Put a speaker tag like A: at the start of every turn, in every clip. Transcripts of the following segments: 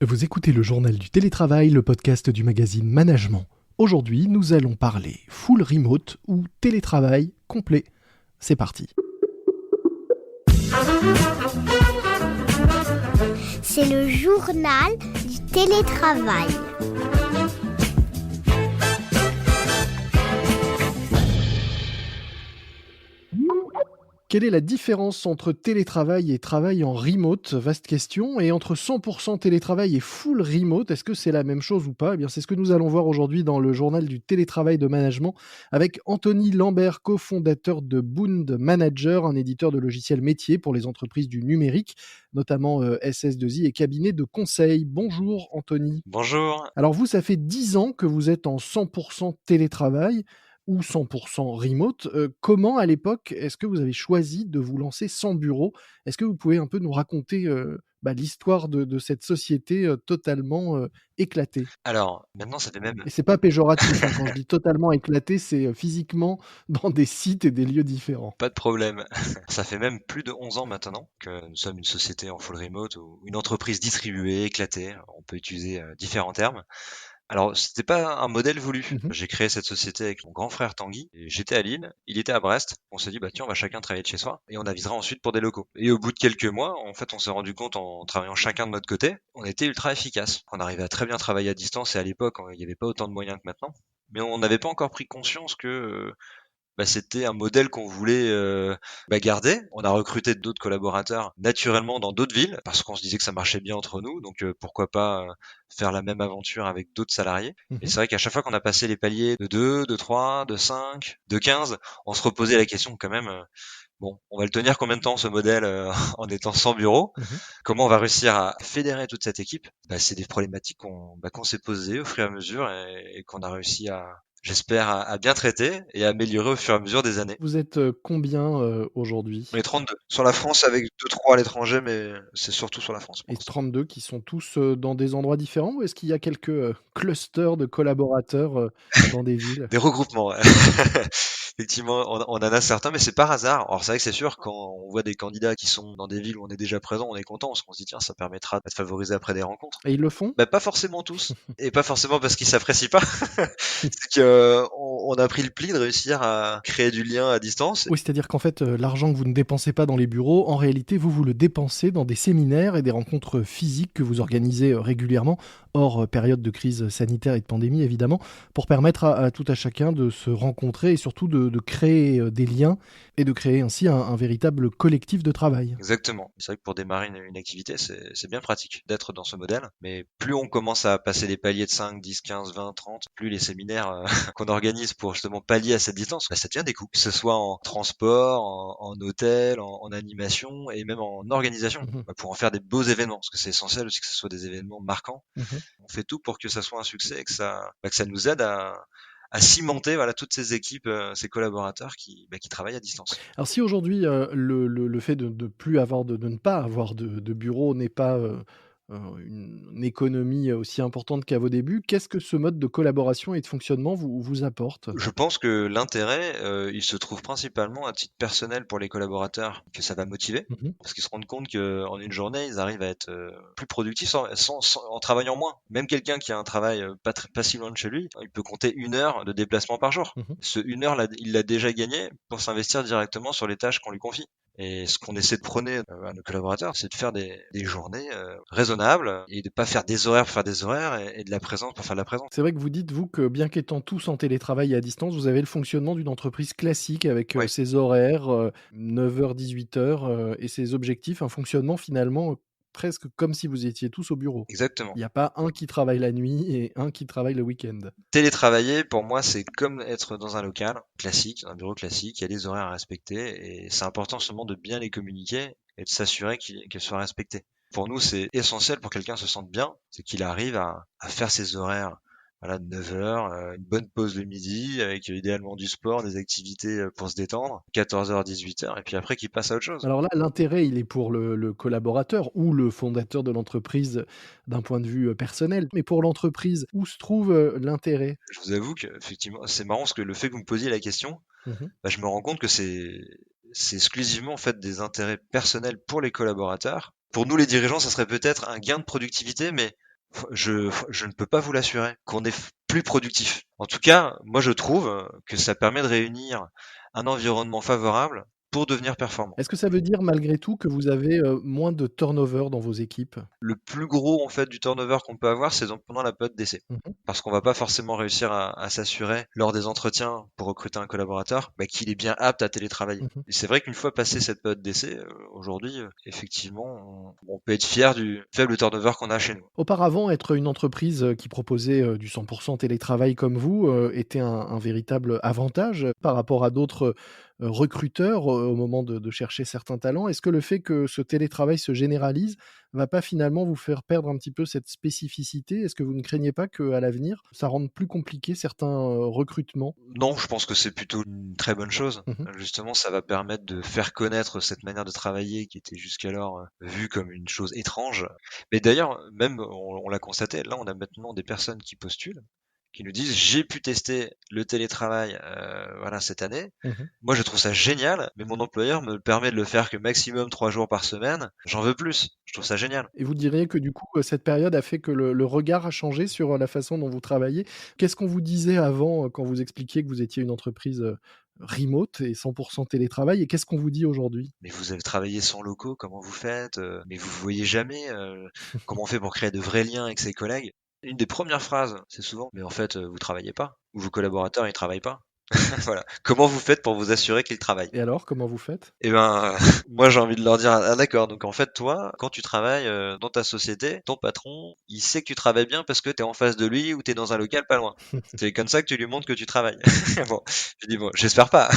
A: Vous écoutez le journal du télétravail, le podcast du magazine Management. Aujourd'hui, nous allons parler full remote ou télétravail complet. C'est parti.
B: C'est le journal du télétravail.
A: Quelle est la différence entre télétravail et travail en remote? Vaste question. Et entre 100% télétravail et full remote, est-ce que c'est la même chose ou pas? Eh bien, c'est ce que nous allons voir aujourd'hui dans le journal du télétravail de management avec Anthony Lambert, cofondateur de Bound Manager, un éditeur de logiciels métiers pour les entreprises du numérique, notamment SS2I et cabinet de conseil. Bonjour Anthony.
C: Bonjour.
A: Alors vous, ça fait 10 ans que vous êtes en 100% télétravail ou 100% remote. Comment, à l'époque, est-ce que vous avez choisi de vous lancer sans bureau? Est-ce que vous pouvez un peu nous raconter, l'histoire de cette société, totalement, éclatée?
C: Alors, maintenant, ça fait même
A: Et c'est pas péjoratif, hein, quand je dis totalement éclatée, c'est, physiquement dans des sites et des lieux différents.
C: pas de problème. Ça fait même plus de 11 ans maintenant que nous sommes une société en full remote ou une entreprise distribuée, éclatée. On peut utiliser différents termes. Alors, c'était pas un modèle voulu.
A: Mmh.
C: J'ai créé cette société avec mon grand frère Tanguy. Et j'étais à Lille, il était à Brest. On s'est dit, bah tiens, on va chacun travailler de chez soi et on avisera ensuite pour des locaux. Et au bout de quelques mois, en fait, on s'est rendu compte en travaillant chacun de notre côté, on était ultra efficace. On arrivait à très bien travailler à distance et à l'époque, il n'y avait pas autant de moyens que maintenant. Mais on n'avait pas encore pris conscience que c'était un modèle qu'on voulait garder. On a recruté d'autres collaborateurs naturellement dans d'autres villes parce qu'on se disait que ça marchait bien entre nous. Donc pourquoi pas faire la même aventure avec d'autres salariés. Et
A: Mmh.
C: c'est vrai qu'à chaque fois qu'on a passé les paliers de 2, de 3, de 5, de 15, on se reposait la question quand même. Bon, on va le tenir combien de temps ce modèle en étant sans bureau?
A: Mmh.
C: Comment on va réussir à fédérer toute cette équipe? C'est des problématiques qu'on s'est posées au fur et à mesure et qu'on a réussi j'espère, à bien traiter et à améliorer au fur et à mesure des années.
A: Vous êtes, combien, aujourd'hui?
C: On est 32 sur la France avec 2-3 à l'étranger, mais c'est surtout sur la France pour
A: Et
C: l'instant.
A: 32 qui sont tous, dans des endroits différents ou est-ce qu'il y a quelques, clusters de collaborateurs, dans des villes?
C: Des regroupements, ouais. Effectivement, on en a certains, mais c'est par hasard. Alors c'est vrai que c'est sûr, quand on voit des candidats qui sont dans des villes où on est déjà présent, on est content, parce qu'on se dit: «Tiens, ça permettra de favoriser après des rencontres».
A: Et ils le font?
C: Pas forcément tous et pas forcément parce qu'ils s'apprécient pas. C'est qu'on a pris le pli de réussir à créer du lien à distance.
A: Oui, c'est-à-dire qu'en fait, l'argent que vous ne dépensez pas dans les bureaux, en réalité, vous le dépensez dans des séminaires et des rencontres physiques que vous organisez, régulièrement, hors, période de crise sanitaire et de pandémie évidemment, pour permettre à tout à chacun de se rencontrer et surtout de créer, des liens et de créer ainsi un véritable collectif de travail.
C: Exactement. C'est vrai que pour démarrer une activité, c'est bien pratique d'être dans ce modèle. Mais plus on commence à passer les paliers de 5, 10, 15, 20, 30, plus les séminaires qu'on organise pour justement pallier à cette distance, ça devient des coûts. Que ce soit en transport, en hôtel, en animation et même en organisation.
A: Mmh mh.
C: Pour en faire des beaux événements. Parce que c'est essentiel aussi que ce soit des événements marquants.
A: Mmh.
C: On fait tout pour que ça soit un succès et que ça nous aide à cimenter voilà toutes ces équipes, ces collaborateurs qui travaillent à distance.
A: Alors si aujourd'hui, le fait de plus avoir de ne pas avoir de bureau n'est pas, une économie aussi importante qu'à vos débuts, qu'est-ce que ce mode de collaboration et de fonctionnement vous apporte?
C: Je pense que l'intérêt, il se trouve principalement à titre personnel pour les collaborateurs, que ça va motiver.
A: Mmh.
C: Parce qu'ils se rendent compte qu'en une journée, ils arrivent à être, plus productifs en travaillant moins. Même quelqu'un qui a un travail, pas si loin de chez lui, il peut compter 1 heure de déplacement par jour.
A: Mmh.
C: Ce 1 heure là, il l'a déjà gagné pour s'investir directement sur les tâches qu'on lui confie. Et ce qu'on essaie de prôner, à nos collaborateurs, c'est de faire des journées, raisonnables et de pas faire des horaires pour faire des horaires et de la présence pour faire de la présence.
A: C'est vrai que vous dites, vous, que bien qu'étant tous en télétravail et à distance, vous avez le fonctionnement d'une entreprise classique avec,
C: Ouais.
A: ses horaires, 9h-18h, et ses objectifs, un fonctionnement finalement, presque comme si vous étiez tous au bureau.
C: Exactement.
A: Il n'y a pas un qui travaille la nuit et un qui travaille le week-end.
C: Télétravailler, pour moi, c'est comme être dans un local classique, un bureau classique. Il y a des horaires à respecter et c'est important seulement de bien les communiquer et de s'assurer qu'elles soient respectées. Pour nous, c'est essentiel pour que quelqu'un se sente bien, c'est qu'il arrive à faire ses horaires, voilà, de 9 heures, une bonne pause le midi avec idéalement du sport, des activités pour se détendre, 14h, 18h, et puis après qu'il passe à autre chose.
A: Alors là, l'intérêt, il est pour le collaborateur ou le fondateur de l'entreprise d'un point de vue, personnel. Mais pour l'entreprise, où se trouve, l'intérêt?
C: Je vous avoue que effectivement, c'est marrant parce que le fait que vous me posiez la question,
A: Mmh.
C: je me rends compte que c'est exclusivement en fait des intérêts personnels pour les collaborateurs. Pour nous les dirigeants, ça serait peut-être un gain de productivité, mais je ne peux pas vous l'assurer qu'on est plus productif. En tout cas, moi je trouve que ça permet de réunir un environnement favorable pour devenir performant.
A: Est-ce que ça veut dire malgré tout que vous avez, moins de turnover dans vos équipes?
C: Le plus gros en fait du turnover qu'on peut avoir, c'est pendant la période d'essai.
A: Mmh.
C: Parce qu'on va pas forcément réussir à s'assurer lors des entretiens pour recruter un collaborateur, qu'il est bien apte à télétravailler.
A: Mmh.
C: Et c'est vrai qu'une fois passé cette période d'essai, aujourd'hui, effectivement, on peut être fier du faible turnover qu'on a chez nous.
A: Auparavant, être une entreprise, qui proposait, du 100 télétravail comme vous, était un véritable avantage par rapport à d'autres, recruteurs, au moment de chercher certains talents. Est-ce que le fait que ce télétravail se généralise va pas finalement vous faire perdre un petit peu cette spécificité? Est-ce que vous ne craignez pas qu'à l'avenir, ça rende plus compliqué certains, recrutements?
C: Non, je pense que c'est plutôt une très bonne chose.
A: Mmh.
C: Justement, ça va permettre de faire connaître cette manière de travailler qui était jusqu'alors vue comme une chose étrange. Mais d'ailleurs, même on l'a constaté, là on a maintenant des personnes qui postulent, qui nous disent j'ai pu tester le télétravail voilà cette année.
A: Mmh.
C: Moi je trouve ça génial, mais mon employeur me permet de le faire que maximum 3 jours par semaine. J'en veux plus. Je trouve ça génial.
A: Et vous diriez que du coup, cette période a fait que le regard a changé sur, la façon dont vous travaillez? Qu'est-ce qu'on vous disait avant, quand vous expliquiez que vous étiez une entreprise, remote et 100 télétravail et qu'est-ce qu'on vous dit aujourd'hui?
C: Mais vous avez travaillé sans locaux, comment vous faites? Mais vous vous voyez jamais? Comment on fait pour créer de vrais liens avec ses collègues? Une des premières phrases, c'est souvent: «Mais en fait, vous travaillez pas» ou «Vos collaborateurs, ils travaillent pas». Voilà. Comment vous faites pour vous assurer qu'ils travaillent?
A: Et alors, comment vous faites?
C: Eh ben, moi j'ai envie de leur dire: «Ah d'accord, donc en fait toi, quand tu travailles, dans ta société, ton patron, il sait que tu travailles bien parce que tu es en face de lui ou tu es dans un local pas loin. C'est comme ça que tu lui montres que tu travailles». Bon, je dis: «Bon, j'espère pas».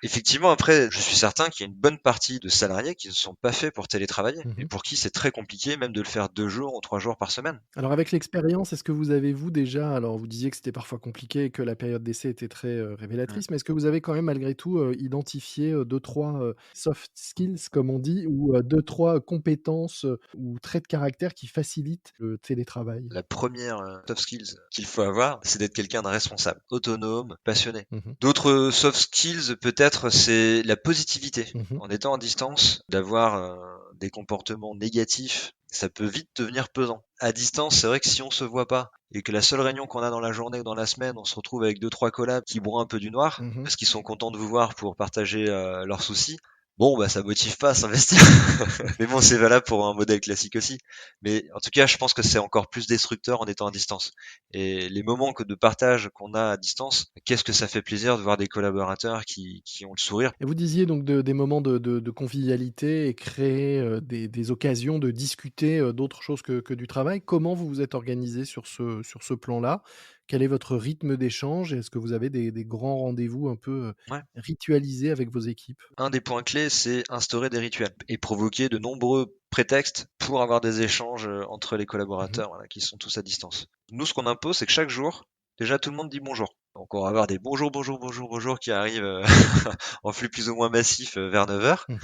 C: Effectivement, après, je suis certain qu'il y a une bonne partie de salariés qui ne sont pas faits pour télétravailler et
A: Mmh.
C: pour qui c'est très compliqué même de le faire 2 jours ou 3 jours par semaine.
A: Alors avec l'expérience, est-ce que vous avez vous déjà alors vous disiez que c'était parfois compliqué et que la période d'essai était très,
C: Mmh.
A: révélatrice, mais est-ce que vous avez quand même malgré tout, identifié, 2-3, soft skills comme on dit ou, 2-3 compétences, ou traits de caractère qui facilitent le télétravail?
C: La première soft skills qu'il faut avoir, c'est d'être quelqu'un de responsable, autonome, passionné.
A: Mmh.
C: D'autres soft skills, peut-être, c'est la positivité.
A: Mmh.
C: En étant à distance, d'avoir des comportements négatifs, ça peut vite devenir pesant. À distance, c'est vrai que si on se voit pas et que la seule réunion qu'on a dans la journée ou dans la semaine, on se retrouve avec deux trois collabs qui broient un peu du noir
A: Mmh.
C: parce qu'ils sont contents de vous voir pour partager leurs soucis. Bon, ça motive pas à s'investir. Mais bon, c'est valable pour un modèle classique aussi. Mais en tout cas, je pense que c'est encore plus destructeur en étant à distance. Et les moments de partage qu'on a à distance, qu'est-ce que ça fait plaisir de voir des collaborateurs qui ont le sourire.
A: Et vous disiez donc des moments de convivialité et créer, des occasions de discuter, d'autres choses que du travail. Comment vous vous êtes organisé sur ce plan-là? Quel est votre rythme d'échange? Est-ce que vous avez des grands rendez-vous un peu,
C: Ouais.
A: ritualisés avec vos équipes?
C: Un des points clés, c'est instaurer des rituels et provoquer de nombreux prétextes pour avoir des échanges entre les
A: Mmh.
C: collaborateurs, voilà, qui sont tous à distance. Nous, ce qu'on impose, c'est que chaque jour, déjà, tout le monde dit bonjour. Donc, on va avoir des bonjour, bonjour, bonjour, bonjour qui arrivent en flux plus ou moins massif vers 9 heures.
A: Mmh.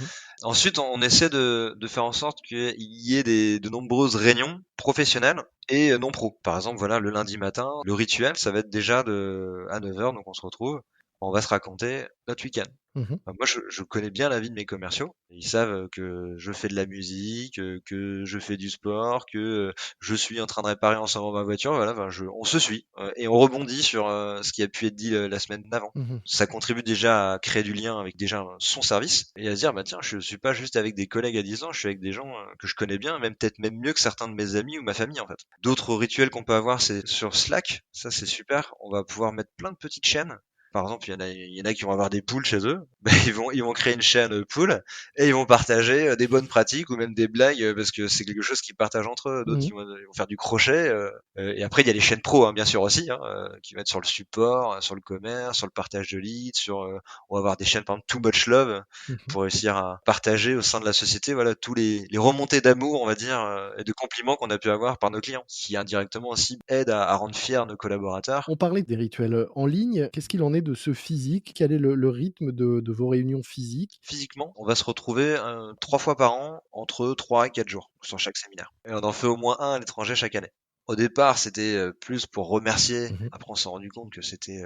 C: Ensuite, on essaie de faire en sorte qu'il y ait de nombreuses réunions professionnelles et non pro. Par exemple, voilà, le lundi matin, le rituel, ça va être déjà à 9 heures, donc on se retrouve, on va se raconter notre week-end.
A: Mmh.
C: Moi, je connais bien la vie de mes commerciaux. Ils savent que je fais de la musique, que je fais du sport, que je suis en train de réparer en ce moment ma voiture. Voilà, on se suit et on rebondit sur ce qui a pu être dit la semaine d'avant.
A: Mmh.
C: Ça contribue déjà à créer du lien avec déjà son service et à se dire, bah tiens, je suis pas juste avec des collègues à 10 ans, je suis avec des gens que je connais bien, même peut-être même mieux que certains de mes amis ou ma famille en fait. D'autres rituels qu'on peut avoir, c'est sur Slack. Ça, c'est super. On va pouvoir mettre plein de petites chaînes. Par exemple, il y en a qui vont avoir des poules chez eux. Ils vont créer une chaîne poules et ils vont partager des bonnes pratiques ou même des blagues parce que c'est quelque chose qu'ils partagent entre eux. D'autres,
A: Mmh.
C: ils vont faire du crochet. Et après, il y a les chaînes pro, hein, bien sûr aussi, hein, qui vont être sur le support, sur le commerce, sur le partage de leads, on va avoir des chaînes, par exemple, Too Much Love
A: Mmh.
C: pour réussir à partager au sein de la société, voilà, tous les remontées d'amour, on va dire, et de compliments qu'on a pu avoir par nos clients, qui indirectement aussi aident à rendre fiers nos collaborateurs.
A: On parlait des rituels, en ligne. Qu'est-ce qu'il en est de ce physique? Quel est le rythme de vos réunions physiques?
C: Physiquement, on va se retrouver 3 fois par an, entre 3 et 4 jours, sur chaque séminaire. Et on en fait au moins un à l'étranger chaque année. Au départ, c'était plus pour remercier.
A: Mmh.
C: Après, on s'est rendu compte que c'était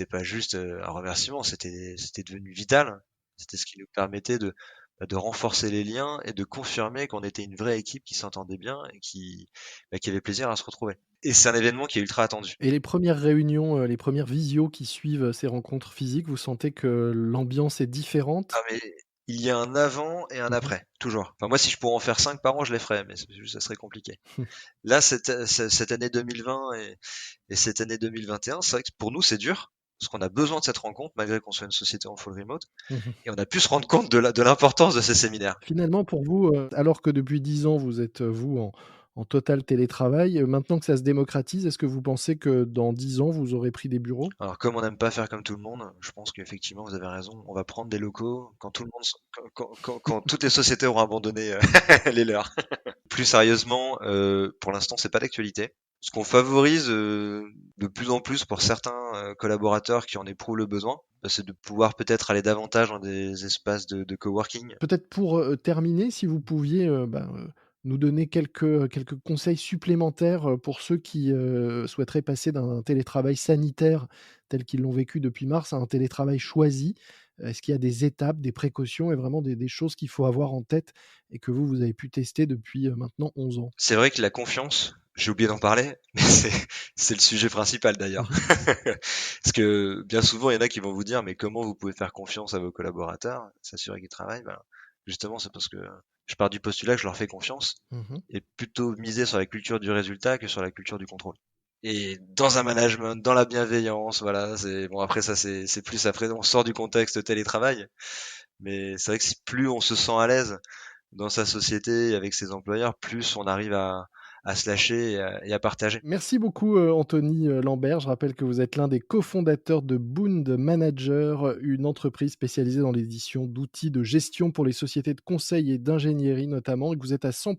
C: pas juste un remerciement, c'était devenu vital. C'était ce qui nous permettait de renforcer les liens et de confirmer qu'on était une vraie équipe qui s'entendait bien et qui avait plaisir à se retrouver. Et c'est un événement qui est ultra attendu.
A: Et les premières réunions, les premières visios qui suivent, ces rencontres physiques, vous sentez que l'ambiance est
C: Ah
A: différente?
C: mais il y a un avant et un
A: Mmh mh.
C: après, toujours. Enfin moi si je pourrais en faire 5 par an, je les ferais, mais ça serait compliqué. Là, cette année 2020 et cette année 2021, c'est vrai que pour nous, c'est dur, parce qu'on a besoin de cette rencontre, malgré qu'on soit une société en full remote,
A: Mmh.
C: et on a pu se rendre compte de l'importance de ces séminaires.
A: Finalement, pour vous, alors que depuis 10 ans, vous êtes, vous, en total télétravail, maintenant que ça se démocratise, est-ce que vous pensez que dans 10 ans, vous aurez pris des bureaux?
C: Alors, comme on n'aime pas faire comme tout le monde, je pense qu'effectivement, vous avez raison, on va prendre des locaux quand tout le monde, quand toutes les sociétés auront abandonné les leurs. Plus sérieusement, pour l'instant, c'est pas d'actualité. Ce qu'on favorise de plus en plus pour certains collaborateurs qui en éprouvent le besoin, c'est de pouvoir peut-être aller davantage dans des espaces de coworking.
A: Peut-être pour, terminer, si vous pouviez, nous donner quelques conseils supplémentaires, pour ceux qui, souhaiteraient passer d'un télétravail sanitaire tel qu'ils l'ont vécu depuis mars à un télétravail choisi. Est-ce qu'il y a des étapes, des précautions et vraiment des choses qu'il faut avoir en tête et que vous avez pu tester depuis, maintenant 11 ans?
C: C'est vrai que la confiance, j'ai oublié d'en parler, mais c'est le sujet principal d'ailleurs.
A: Mmh.
C: Parce que bien souvent, il y en a qui vont vous dire, mais comment vous pouvez faire confiance à vos collaborateurs, s'assurer qu'ils travaillent? Ben, justement, c'est parce que je pars du postulat que je leur fais confiance
A: Mmh.
C: et plutôt miser sur la culture du résultat que sur la culture du contrôle. Et dans un management, dans la bienveillance, voilà, c'est bon après ça c'est plus après on sort du contexte télétravail, mais c'est vrai que plus on se sent à l'aise dans sa société et avec ses employeurs, plus on arrive à se lâcher et à partager.
A: Merci beaucoup, Anthony, Lambert. Je rappelle que vous êtes l'un des cofondateurs de Boond Manager, une entreprise spécialisée dans l'édition d'outils de gestion pour les sociétés de conseil et d'ingénierie notamment, et que vous êtes à 100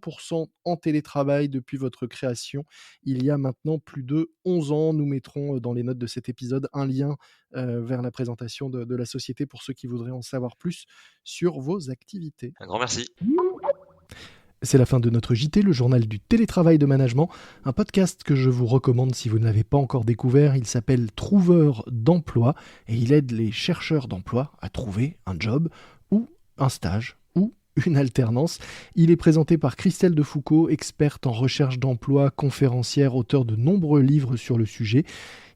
A: en télétravail depuis votre création, il y a maintenant plus de 11 ans. Nous mettrons, dans les notes de cet épisode un lien, vers la présentation de la société pour ceux qui voudraient en savoir plus sur vos activités.
C: Un grand merci.
A: C'est la fin de notre JT, le journal du télétravail de management, un podcast que je vous recommande si vous ne l'avez pas encore découvert. Il s'appelle Trouveur d'emploi et il aide les chercheurs d'emploi à trouver un job ou un stage ou une alternance. Il est présenté par Christelle Defoucauld, experte en recherche d'emploi, conférencière, auteure de nombreux livres sur le sujet.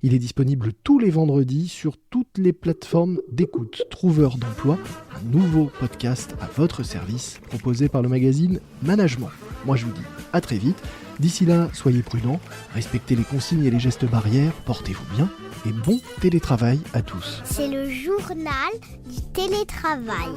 A: Il est disponible tous les vendredis sur toutes les plateformes d'écoute. Trouveur d'emploi, un nouveau podcast à votre service, proposé par le magazine Management. Moi je vous dis à très vite. D'ici là, soyez prudents, respectez les consignes et les gestes barrières, portez-vous bien et bon télétravail à tous.
B: C'est le journal du télétravail.